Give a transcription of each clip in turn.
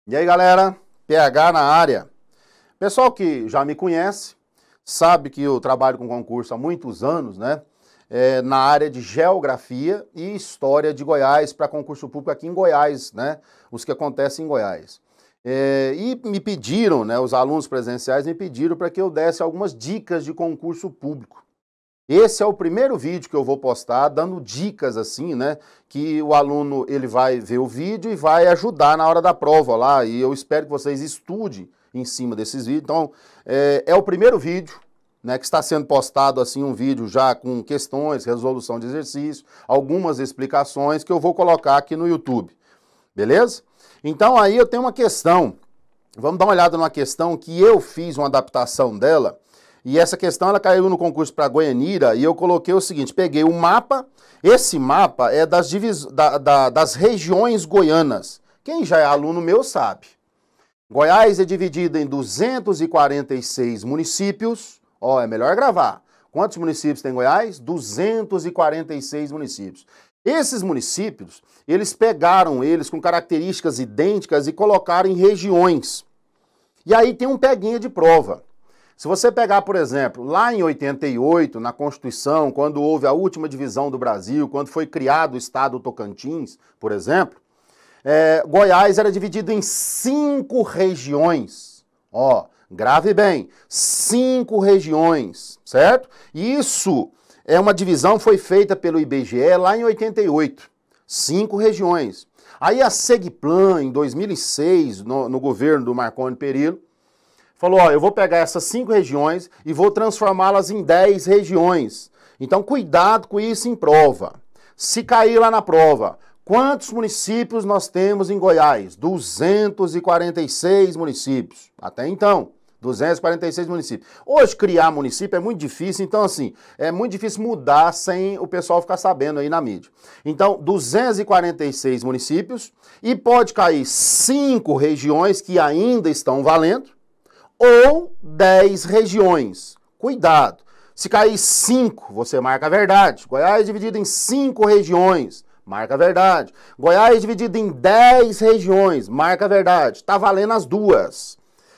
E aí, galera, PH na área. Pessoal que já me conhece, sabe que eu trabalho com concurso há muitos anos, né? Na área de geografia e história de Goiás, para concurso público aqui em Goiás, né? Os que acontecem em Goiás. E me pediram, né? Os alunos presenciais me pediram para que eu desse algumas dicas de concurso público. Esse é o primeiro vídeo que eu vou postar, dando dicas assim, né? Que o aluno ele vai ver o vídeo e vai ajudar na hora da prova lá. E eu espero que vocês estudem em cima desses vídeos. Então, é o primeiro vídeo, né? Que está sendo postado assim, um vídeo já com questões, resolução de exercício, algumas explicações que eu vou colocar aqui no YouTube. Beleza? Então aí eu tenho uma questão. Vamos dar uma olhada numa questão que eu fiz uma adaptação dela. E essa questão ela caiu no concurso para Goianira e eu coloquei o seguinte, peguei o mapa, esse mapa é das regiões goianas. Quem já é aluno meu sabe. Goiás é dividido em 246 municípios, ó, é melhor gravar. Quantos municípios tem Goiás? 246 municípios. Esses municípios, eles pegaram eles com características idênticas e colocaram em regiões. E aí tem um peguinha de prova. Se você pegar, por exemplo, lá em 88, na Constituição, quando houve a última divisão do Brasil, quando foi criado o estado do Tocantins, por exemplo, Goiás era dividido em 5 regiões. Ó, grave bem, 5 regiões, certo? Isso é uma divisão que foi feita pelo IBGE lá em 88, 5 regiões. Aí a Segplan, em 2006, no governo do Marconi Perillo, falou, ó, eu vou pegar essas 5 regiões e vou transformá-las em 10 regiões. Então, cuidado com isso em prova. Se cair lá na prova, quantos municípios nós temos em Goiás? 246 municípios. Até então, 246 municípios. Hoje, criar município é muito difícil, então, assim, é muito difícil mudar sem o pessoal ficar sabendo aí na mídia. Então, 246 municípios e pode cair 5 regiões que ainda estão valendo, ou 10 regiões. Cuidado. Se cair 5, você marca a verdade. Goiás é dividido em 5 regiões. Marca a verdade. Goiás é dividido em 10 regiões. Marca a verdade. Está valendo as duas.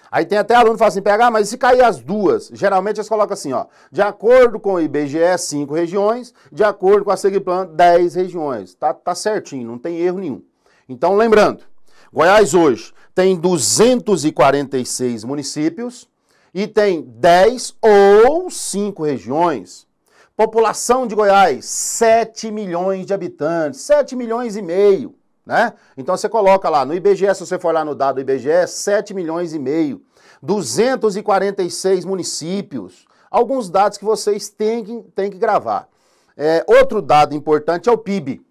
Aí tem até aluno que fala assim, PH, mas se cair as duas? Geralmente eles colocam assim, ó. De acordo com o IBGE, 5 regiões. De acordo com a Segplan, 10 regiões. Tá certinho, não tem erro nenhum. Então, lembrando, Goiás hoje tem 246 municípios e tem 10 ou 5 regiões. População de Goiás, 7 milhões de habitantes, 7 milhões e meio, né? Então você coloca lá no IBGE, se você for lá no dado do IBGE, 7 milhões e meio, 246 municípios. Alguns dados que vocês têm que gravar. Outro dado importante é o PIB.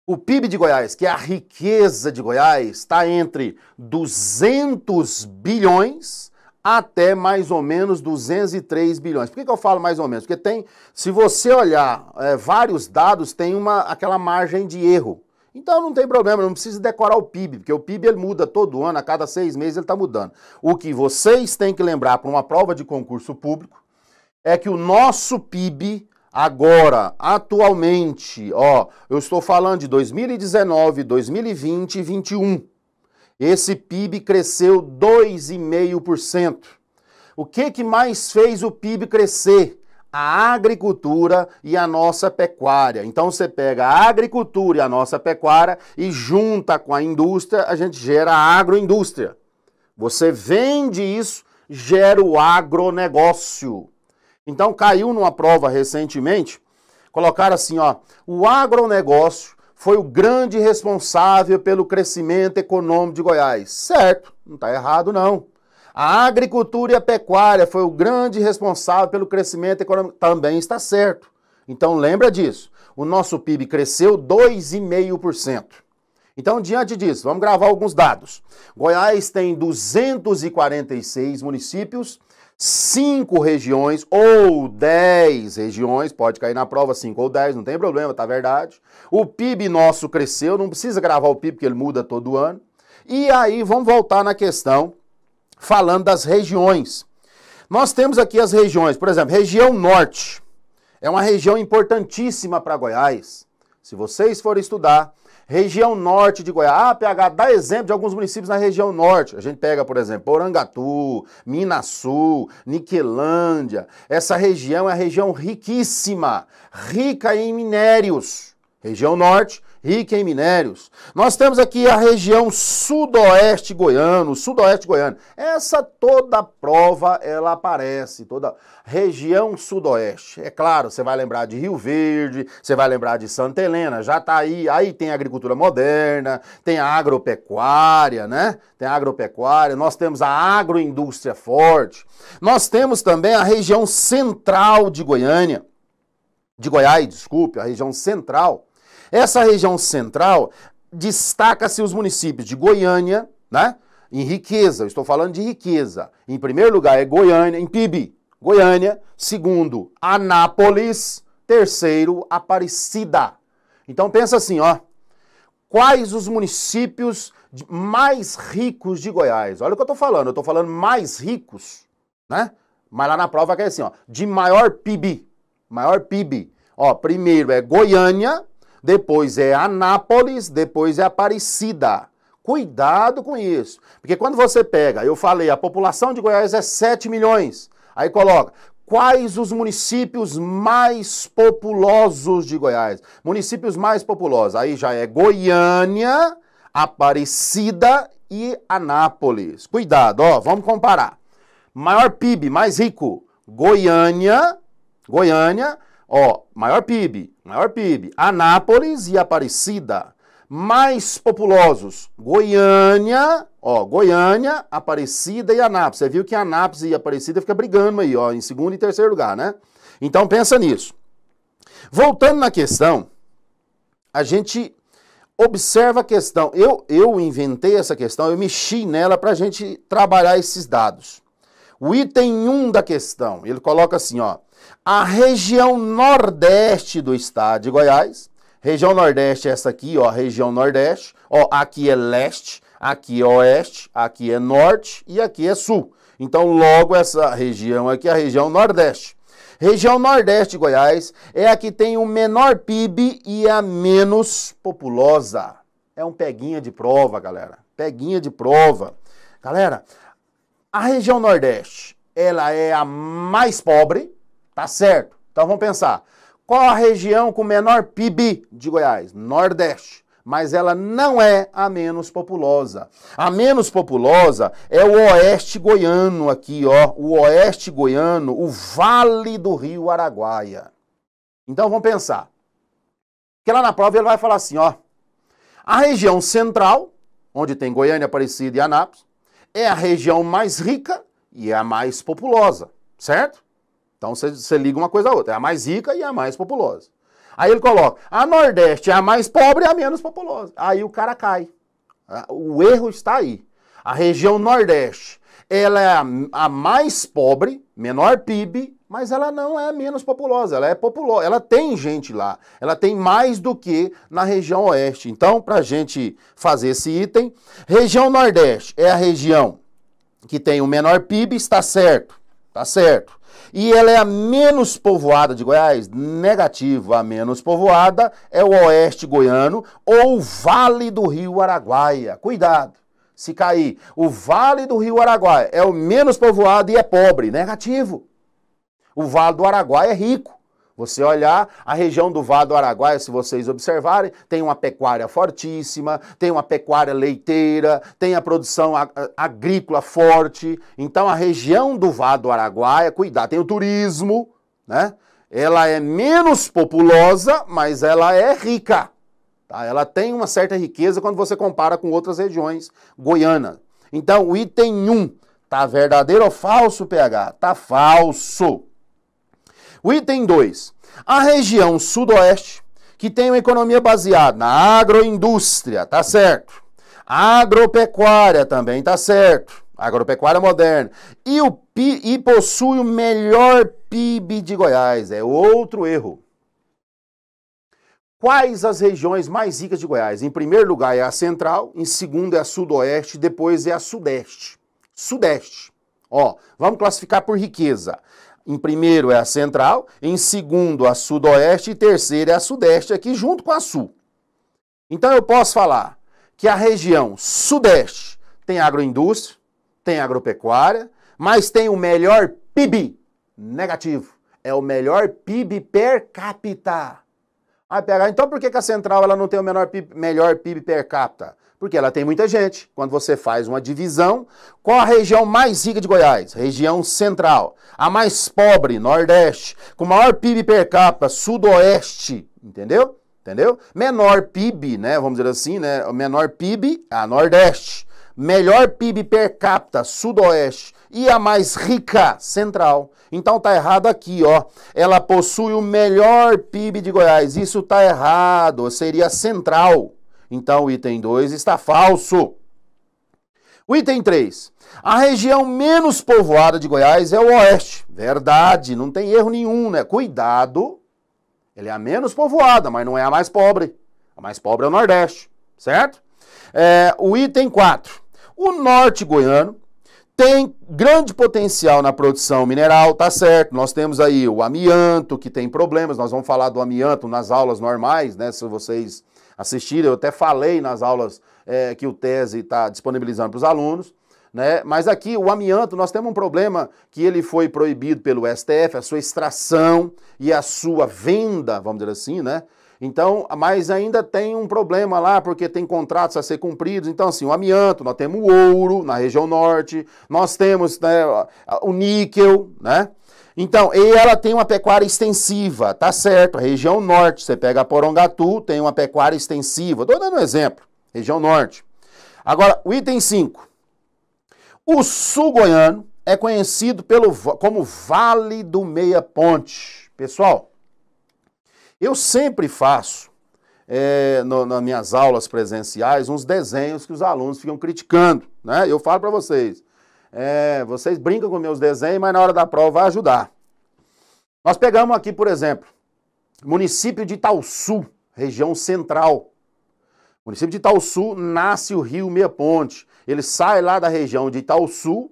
O PIB de Goiás, que é a riqueza de Goiás, está entre 200 bilhões até mais ou menos 203 bilhões. Por que eu falo mais ou menos? Porque tem, se você olhar vários dados, tem aquela margem de erro. Então não tem problema, não precisa decorar o PIB, porque o PIB ele muda todo ano, a cada 6 meses ele está mudando. O que vocês têm que lembrar para uma prova de concurso público é que o nosso PIB agora, atualmente, ó, eu estou falando de 2019, 2020 e 2021. Esse PIB cresceu 2,5%. O que mais fez o PIB crescer? A agricultura e a nossa pecuária. Então você pega a agricultura e a nossa pecuária e junta com a indústria, a gente gera a agroindústria. Você vende isso, gera o agronegócio. Então caiu numa prova recentemente, colocaram assim, ó, o agronegócio foi o grande responsável pelo crescimento econômico de Goiás. Certo, não está errado não. A agricultura e a pecuária foi o grande responsável pelo crescimento econômico. Também está certo. Então lembra disso. O nosso PIB cresceu 2,5%. Então, diante disso, vamos gravar alguns dados. Goiás tem 246 municípios, 5 regiões ou 10 regiões, pode cair na prova 5 ou 10, não tem problema, tá verdade. O PIB nosso cresceu, não precisa gravar o PIB porque ele muda todo ano. E aí vamos voltar na questão, falando das regiões. Nós temos aqui as regiões, por exemplo, região norte. É uma região importantíssima para Goiás. Se vocês forem estudar, Região norte de Goiás. Ah, PH, dá exemplo de alguns municípios na região norte. A gente pega, por exemplo, Porangatu, Minasul, Niquelândia. Essa região é a região riquíssima, rica em minérios. Região norte, rica em minérios. Nós temos aqui a região sudoeste goiano, Essa toda prova, ela aparece, toda região sudoeste. É claro, você vai lembrar de Rio Verde, você vai lembrar de Santa Helena, já tá aí tem a agricultura moderna, tem a agropecuária, né? Tem a agropecuária, nós temos a agroindústria forte. Nós temos também a região central de Goiânia, de Goiás, desculpe, a região central. Essa região central destaca-se os municípios de Goiânia, né? Em riqueza, eu estou falando de riqueza. Em primeiro lugar é Goiânia, em PIB, Goiânia. Segundo, Anápolis. Terceiro, Aparecida. Então pensa assim, ó. Quais os municípios mais ricos de Goiás? Olha o que eu estou falando mais ricos, né? Mas lá na prova é assim, ó, de maior PIB. Maior PIB. Ó, primeiro é Goiânia, depois é Anápolis, depois é Aparecida. Cuidado com isso. Porque quando você pega, eu falei, a população de Goiás é 7 milhões. Aí coloca, quais os municípios mais populosos de Goiás? Municípios mais populosos. Aí já é Goiânia, Aparecida e Anápolis. Cuidado, ó, vamos comparar. Maior PIB, mais rico, Goiânia, ó, maior PIB, Anápolis e Aparecida. Mais populosos, Goiânia, ó, Goiânia, Aparecida e Anápolis. Você viu que Anápolis e Aparecida fica brigando aí, ó, em segundo e terceiro lugar, né? Então pensa nisso. Voltando na questão, a gente observa a questão. Eu inventei essa questão, eu mexi nela para a gente trabalhar esses dados. O item 1 da questão, ele coloca assim, ó. A região nordeste do estado de Goiás, região nordeste é essa aqui, ó, região nordeste, ó, aqui é leste, aqui é oeste, aqui é norte e aqui é sul. Então, logo essa região aqui é a região nordeste. Região nordeste de Goiás é a que tem o menor PIB e a menos populosa. É um peguinha de prova, galera. Peguinha de prova. Galera, a região nordeste, ela é a mais pobre, tá certo? Então vamos pensar. Qual a região com menor PIB de Goiás? Nordeste. Mas ela não é a menos populosa. A menos populosa é o oeste goiano aqui, ó. O oeste goiano, o Vale do Rio Araguaia. Então vamos pensar. Porque lá na prova ele vai falar assim, ó. A região central, onde tem Goiânia, Aparecida e Anápolis, é a região mais rica e é a mais populosa, certo? Então você liga uma coisa a outra, é a mais rica e a mais populosa. Aí ele coloca, a Nordeste é a mais pobre e a menos populosa. Aí o cara cai. O erro está aí. A região Nordeste, ela é a mais pobre, menor PIB, mas ela não é menos populosa, ela é populosa, ela tem gente lá, ela tem mais do que na região Oeste. Então, para a gente fazer esse item, região Nordeste é a região que tem o menor PIB, está certo, tá certo. E ela é a menos povoada de Goiás? Negativo, a menos povoada é o Oeste Goiano ou o Vale do Rio Araguaia. Cuidado, se cair, o Vale do Rio Araguaia é o menos povoado e é pobre, negativo. O Vale do Araguaia é rico. Você olhar a região do Vale do Araguaia, se vocês observarem, tem uma pecuária fortíssima, tem uma pecuária leiteira, tem a produção agrícola forte. Então a região do Vale do Araguaia, cuidado, tem o turismo, né? Ela é menos populosa, mas ela é rica. Tá? Ela tem uma certa riqueza quando você compara com outras regiões goianas. Então o item 1, tá verdadeiro ou falso, PH? Tá falso. O item 2, a região sudoeste, que tem uma economia baseada na agroindústria, tá certo? Agropecuária também, tá certo? Agropecuária moderna. E possui o melhor PIB de Goiás, é outro erro. Quais as regiões mais ricas de Goiás? Em primeiro lugar é a central, em segundo é a sudoeste, depois é a sudeste. Sudeste. Ó, vamos classificar por riqueza. Em primeiro é a central, em segundo a sudoeste e terceiro é a sudeste, aqui junto com a sul. Então eu posso falar que a região sudeste tem agroindústria, tem agropecuária, mas tem o melhor PIB negativo. É o melhor PIB per capita. Aí PH, então por que a Central ela não tem o melhor PIB per capita? Porque ela tem muita gente. Quando você faz uma divisão, qual a região mais rica de Goiás? Região Central. A mais pobre, Nordeste. Com maior PIB per capita, Sudoeste. Entendeu? Entendeu? Menor PIB, né? Vamos dizer assim, né? O menor PIB, a Nordeste. Melhor PIB per capita, Sudoeste. E a mais rica, Central. Então tá errado aqui, ó. Ela possui o melhor PIB de Goiás. Isso tá errado. Seria Central. Então o item 2 está falso. O item 3. A região menos povoada de Goiás é o Oeste. Verdade, não tem erro nenhum, né? Cuidado. Ele é a menos povoada, mas não é a mais pobre. A mais pobre é o Nordeste, certo? O item 4. O Norte goiano tem grande potencial na produção mineral, tá certo? Nós temos aí o amianto, que tem problemas. Nós vamos falar do amianto nas aulas normais, né? Se vocês assistirem, eu até falei nas aulas que o TESE está disponibilizando para os alunos, né? Mas aqui o amianto, nós temos um problema que ele foi proibido pelo STF, a sua extração e a sua venda, vamos dizer assim, né? Então, mas ainda tem um problema lá, porque tem contratos a ser cumpridos. Então, assim, o amianto, nós temos o ouro na região norte, nós temos, né, o níquel, né? Então, e ela tem uma pecuária extensiva, tá certo, a região norte, você pega a Porongatu, tem uma pecuária extensiva. Estou dando um exemplo, região norte. Agora, o item 5. O sul goiano é conhecido como Vale do Meia Ponte. Pessoal, eu sempre faço, nas minhas aulas presenciais, uns desenhos que os alunos ficam criticando, né? Eu falo para vocês, vocês brincam com meus desenhos, mas na hora da prova vai ajudar. Nós pegamos aqui, por exemplo, município de Itaúsu, região central. O município de Itaúsu nasce o rio Meia Ponte. Ele sai lá da região de Itaúsu,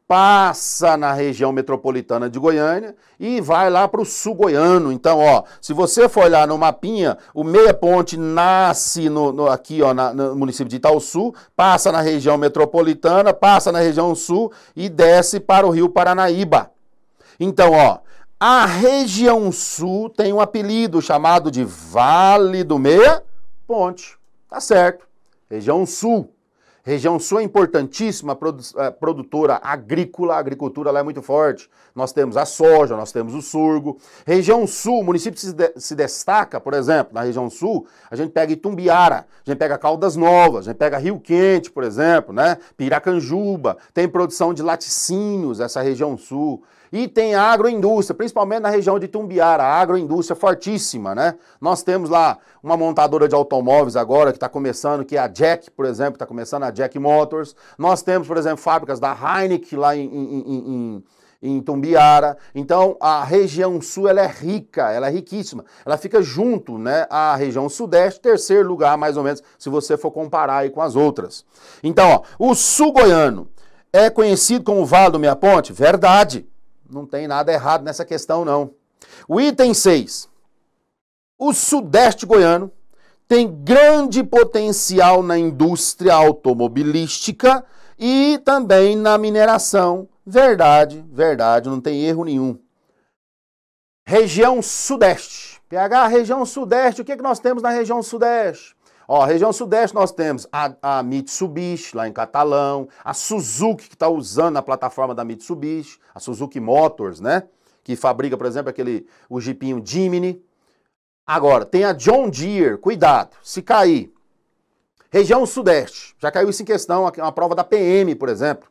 passa na região metropolitana de Goiânia e vai lá para o sul goiano. Então, ó, se você for olhar no mapinha, o Meia Ponte nasce aqui, ó, no município de Itaúsu, passa na região metropolitana, passa na região sul e desce para o rio Paranaíba. Então, ó, a região sul tem um apelido chamado de Vale do Meia Ponte. Tá certo. Região sul. Região sul é importantíssima, produtora agrícola, a agricultura lá é muito forte. Nós temos a soja, nós temos o sorgo. Região sul, o município se destaca, por exemplo, na região sul, a gente pega Itumbiara, a gente pega Caldas Novas, a gente pega Rio Quente, por exemplo, né? Piracanjuba, tem produção de laticínios, essa região sul. E tem a agroindústria, principalmente na região de Itumbiara, a agroindústria fortíssima, né? Nós temos lá uma montadora de automóveis agora que está começando, que é a Jack, por exemplo, está começando a Jack Motors. Nós temos, por exemplo, fábricas da Heineken lá em Itumbiara. Então, a região sul, ela é rica, ela é riquíssima. Ela fica junto, né, à região sudeste, terceiro lugar, mais ou menos, se você for comparar aí com as outras. Então, ó, o sul goiano é conhecido como Vale do Meia Ponte? Verdade. Não tem nada errado nessa questão, não. O item 6. O sudeste goiano tem grande potencial na indústria automobilística e também na mineração. Verdade, verdade, não tem erro nenhum. Região sudeste. PH, região sudeste, o que nós temos na região sudeste? Ó, região sudeste nós temos a Mitsubishi, lá em Catalão, a Suzuki, que está usando a plataforma da Mitsubishi, a Suzuki Motors, né? Que fabrica, por exemplo, o jipinho Jimny. Agora, tem a John Deere, cuidado, se cair. Região sudeste, já caiu isso em questão, uma prova da PM, por exemplo.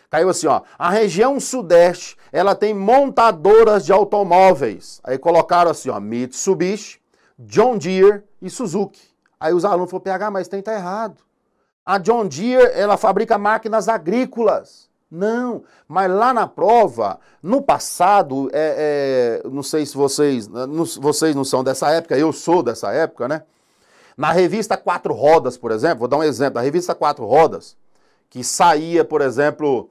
Caiu assim, ó, a região sudeste, ela tem montadoras de automóveis. Aí colocaram assim, ó, Mitsubishi, John Deere e Suzuki. Aí os alunos falaram, PH, mas tá errado. A John Deere, ela fabrica máquinas agrícolas. Não, mas lá na prova, no passado, não sei se vocês não são dessa época, eu sou dessa época, né? Na revista Quatro Rodas, por exemplo, vou dar um exemplo, na revista Quatro Rodas, que saía, por exemplo,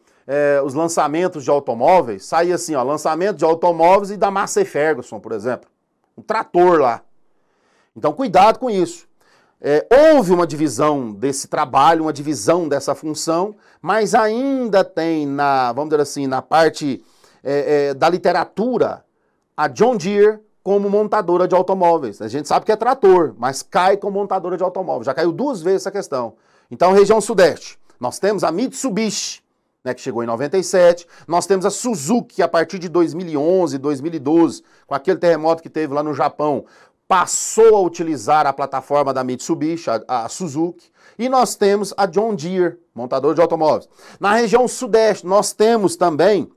os lançamentos de automóveis, saía assim, ó, lançamento de automóveis e da Massey Ferguson, por exemplo. Um trator lá. Então, cuidado com isso. houve uma divisão desse trabalho, uma divisão dessa função, mas ainda tem, vamos dizer assim, na parte da literatura, a John Deere como montadora de automóveis. A gente sabe que é trator, mas cai como montadora de automóveis. Já caiu 2 vezes essa questão. Então, região sudeste, nós temos a Mitsubishi, né, que chegou em 97. Nós temos a Suzuki, que a partir de 2011, 2012, com aquele terremoto que teve lá no Japão, passou a utilizar a plataforma da Mitsubishi, a Suzuki. E nós temos a John Deere, montador de automóveis. Na região sudeste, nós temos também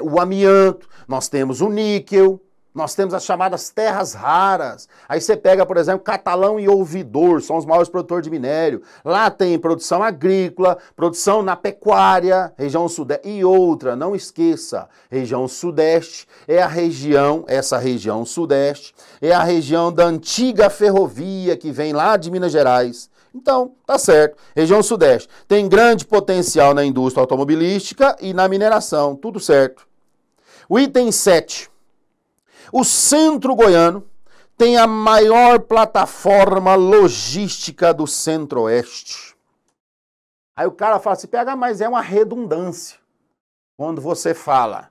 o amianto, nós temos o níquel, nós temos as chamadas terras raras. Aí você pega, por exemplo, Catalão e Ouvidor, são os maiores produtores de minério. Lá tem produção agrícola, produção na pecuária, região sudeste. E outra, não esqueça, região sudeste é a região, essa região sudeste, é a região da antiga ferrovia que vem lá de Minas Gerais. Então, tá certo. Região sudeste tem grande potencial na indústria automobilística e na mineração, tudo certo. O item 7. O centro goiano tem a maior plataforma logística do centro-oeste. Aí o cara fala assim, PH, mas é uma redundância. Quando você fala,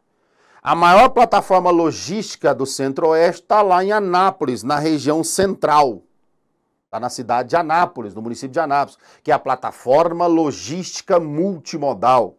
a maior plataforma logística do centro-oeste está lá em Anápolis, na região central. Está na cidade de Anápolis, no município de Anápolis, que é a plataforma logística multimodal.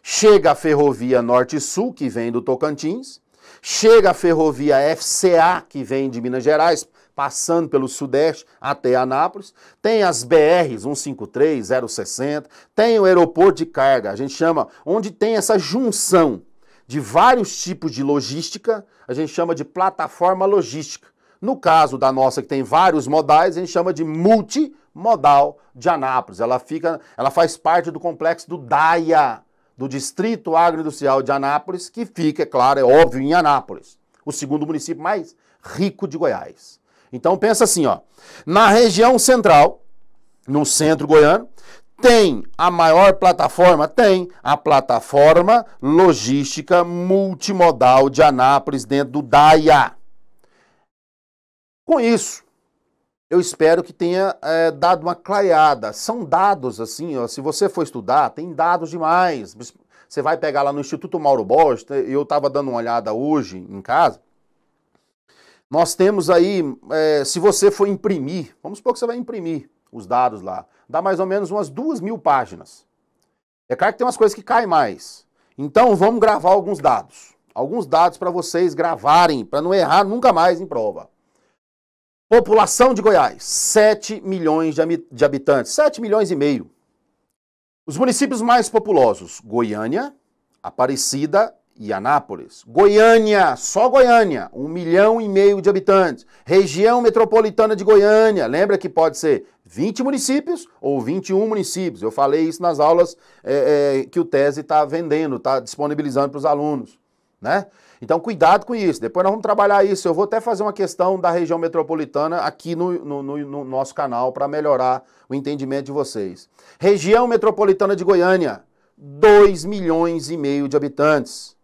Chega a ferrovia Norte-Sul, que vem do Tocantins, chega a ferrovia FCA, que vem de Minas Gerais, passando pelo Sudeste até Anápolis, tem as BRs 153, 060, tem o aeroporto de carga, a gente chama, onde tem essa junção de vários tipos de logística, a gente chama de plataforma logística. No caso da nossa, que tem vários modais, a gente chama de multimodal de Anápolis. Ela faz parte do complexo do DAIA, do Distrito Agroindustrial de Anápolis, que fica, é claro, é óbvio, em Anápolis, o segundo município mais rico de Goiás. Então pensa assim, ó, na região central, no centro goiano, tem a maior plataforma? Tem a plataforma logística multimodal de Anápolis dentro do DAIA. Com isso, eu espero que tenha dado uma clareada. São dados, assim, ó, se você for estudar, tem dados demais. Você vai pegar lá no Instituto Mauro Borges, eu estava dando uma olhada hoje em casa. Nós temos aí, se você for imprimir, vamos supor que você vai imprimir os dados lá, dá mais ou menos umas 2.000 páginas. É claro que tem umas coisas que caem mais. Então, vamos gravar alguns dados. Alguns dados para vocês gravarem, para não errar nunca mais em prova. População de Goiás, 7 milhões de habitantes, 7 milhões e meio. Os municípios mais populosos, Goiânia, Aparecida e Anápolis. Goiânia, só Goiânia, 1,5 milhão de habitantes. Região metropolitana de Goiânia, lembra que pode ser 20 municípios ou 21 municípios. Eu falei isso nas aulas que o TESE está vendendo, está disponibilizando para os alunos, né? Então, cuidado com isso. Depois nós vamos trabalhar isso. Eu vou até fazer uma questão da região metropolitana aqui no nosso canal para melhorar o entendimento de vocês. Região metropolitana de Goiânia, 2,5 milhões de habitantes.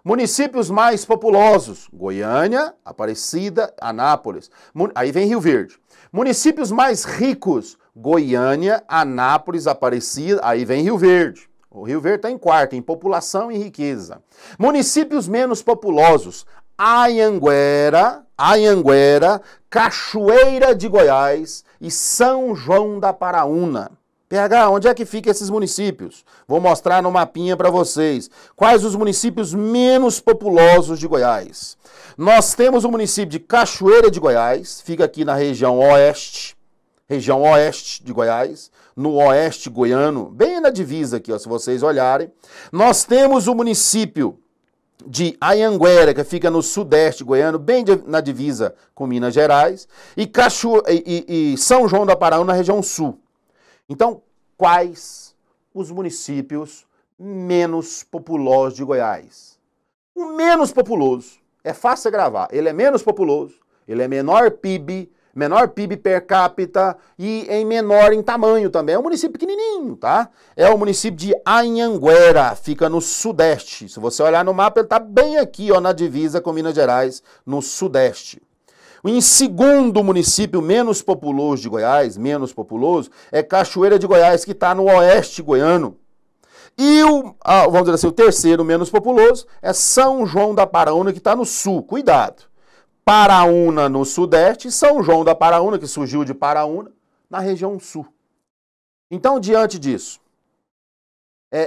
Municípios mais populosos, Goiânia, Aparecida, Anápolis. Aí vem Rio Verde. Municípios mais ricos, Goiânia, Anápolis, Aparecida, aí vem Rio Verde. O Rio Verde está em quarto, em população e riqueza. Municípios menos populosos, Anhanguera, Cachoeira de Goiás e São João da Paraúna. PH, onde é que ficam esses municípios? Vou mostrar no mapinha para vocês. Quais os municípios menos populosos de Goiás? Nós temos o município de Cachoeira de Goiás, fica aqui na região oeste de Goiás, no oeste goiano, bem na divisa aqui, ó, se vocês olharem. Nós temos o município de Anhanguera, que fica no sudeste goiano, bem na divisa com Minas Gerais, e São João da Paraúna, na região sul. Então, quais os municípios menos populosos de Goiás? O menos populoso, é fácil você gravar, ele é menos populoso, ele é menor PIB per capita e menor em tamanho também. É um município pequenininho, tá? É o município de Anhanguera, fica no sudeste. Se você olhar no mapa, ele tá bem aqui, ó, na divisa com Minas Gerais, no sudeste. Em segundo município menos populoso de Goiás, é Cachoeira de Goiás, que está no oeste goiano. E vamos dizer assim, o terceiro menos populoso é São João da Paraúna, que está no sul. Cuidado. Paraúna no sudeste e São João da Paraúna, que surgiu de Paraúna, na região sul. Então, diante disso,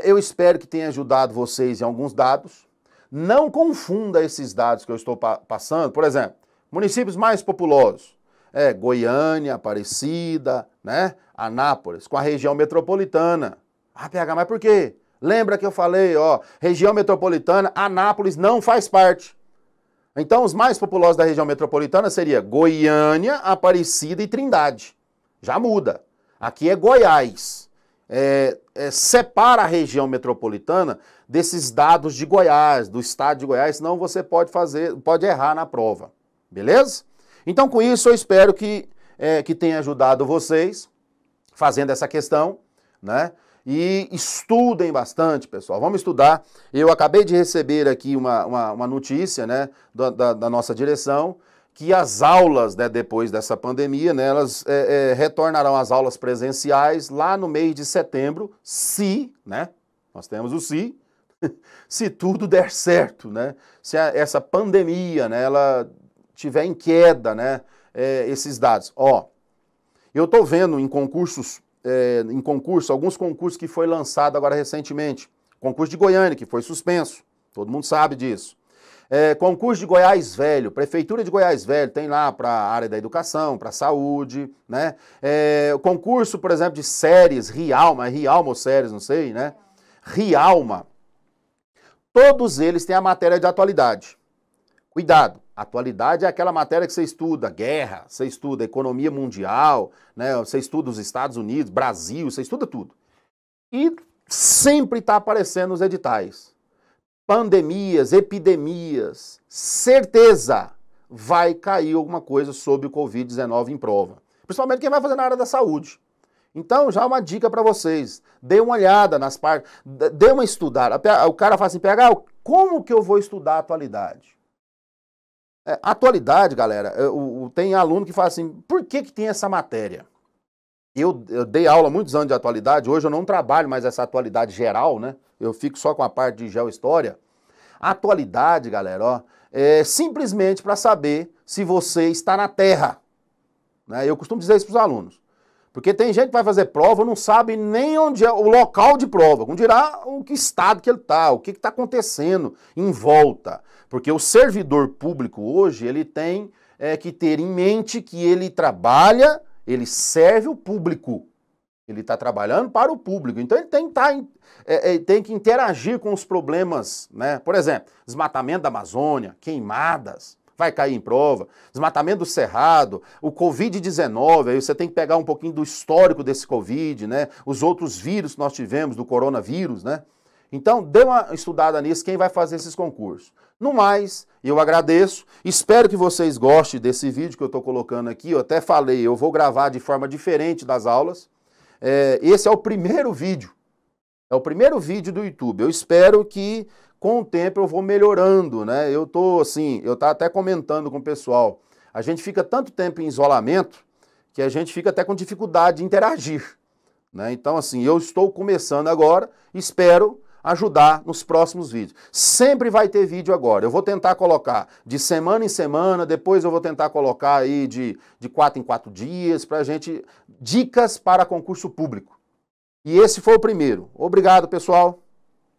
eu espero que tenha ajudado vocês em alguns dados. Não confunda esses dados que eu estou passando. Por exemplo, municípios mais populosos. Goiânia, Aparecida, né? Anápolis, com a região metropolitana. Ah, PH, mas por quê? Lembra que eu falei, região metropolitana, Anápolis não faz parte. Então, os mais populosos da região metropolitana seria Goiânia, Aparecida e Trindade. Já muda. Aqui é Goiás. Separa a região metropolitana desses dados de Goiás, do estado de Goiás, senão você pode errar na prova. Beleza? Então, com isso, eu espero que tenha ajudado vocês fazendo essa questão, né? E estudem bastante, pessoal. Vamos estudar. Eu acabei de receber aqui uma notícia, né, da nossa direção, que as aulas, né, depois dessa pandemia, né, elas retornarão às aulas presenciais lá no mês de setembro, né, nós temos o se tudo der certo, né, se essa pandemia, né, ela tiver em queda, né, esses dados. Eu estou vendo em alguns concursos que foi lançado agora recentemente. Concurso de Goiânia, que foi suspenso. Todo mundo sabe disso. Concurso de Goiás Velho, Prefeitura de Goiás Velho, tem lá para a área da educação, para a saúde, né? Concurso, por exemplo, de séries, Rialma ou séries, não sei, né? Rialma. Todos eles têm a matéria de atualidade. Cuidado, atualidade é aquela matéria que você estuda guerra, você estuda economia mundial, né? Você estuda os Estados Unidos, Brasil, você estuda tudo. E sempre está aparecendo nos editais. Pandemias, epidemias, certeza vai cair alguma coisa sobre o Covid-19 em prova. Principalmente quem vai fazer na área da saúde. Então, já uma dica para vocês. Dê uma olhada nas partes, dê uma estudada. O cara fala assim, PH, como que eu vou estudar a atualidade? Atualidade, galera, tem aluno que fala assim, por que tem essa matéria? Eu dei aula há muitos anos de atualidade, hoje eu não trabalho mais essa atualidade geral, né? Eu fico só com a parte de geohistória. A atualidade, galera, é simplesmente para saber se você está na Terra. Né? Eu costumo dizer isso para os alunos. Porque tem gente que vai fazer prova, não sabe nem onde é o local de prova, como dirá o que estado que ele está, o que está acontecendo em volta. Porque o servidor público hoje, ele tem que ter em mente que ele trabalha, ele serve o público. Ele está trabalhando para o público. Então ele tem que interagir com os problemas, né? Por exemplo, desmatamento da Amazônia, queimadas, vai cair em prova, desmatamento do Cerrado, o Covid-19, aí você tem que pegar um pouquinho do histórico desse Covid, né? Os outros vírus que nós tivemos, do coronavírus, né? Então, dê uma estudada nisso, quem vai fazer esses concursos. No mais, eu agradeço, espero que vocês gostem desse vídeo que eu estou colocando aqui, eu até falei, eu vou gravar de forma diferente das aulas. Esse é o primeiro vídeo, do YouTube. Eu espero que com o tempo eu vou melhorando, né? Eu tava até comentando com o pessoal, a gente fica tanto tempo em isolamento que a gente fica até com dificuldade de interagir, né? Então, assim, eu estou começando agora, espero ajudar nos próximos vídeos. Sempre vai ter vídeo agora. Eu vou tentar colocar de semana em semana, depois eu vou tentar colocar aí de 4 em 4 dias, pra gente, dicas para concurso público. E esse foi o primeiro. Obrigado, pessoal.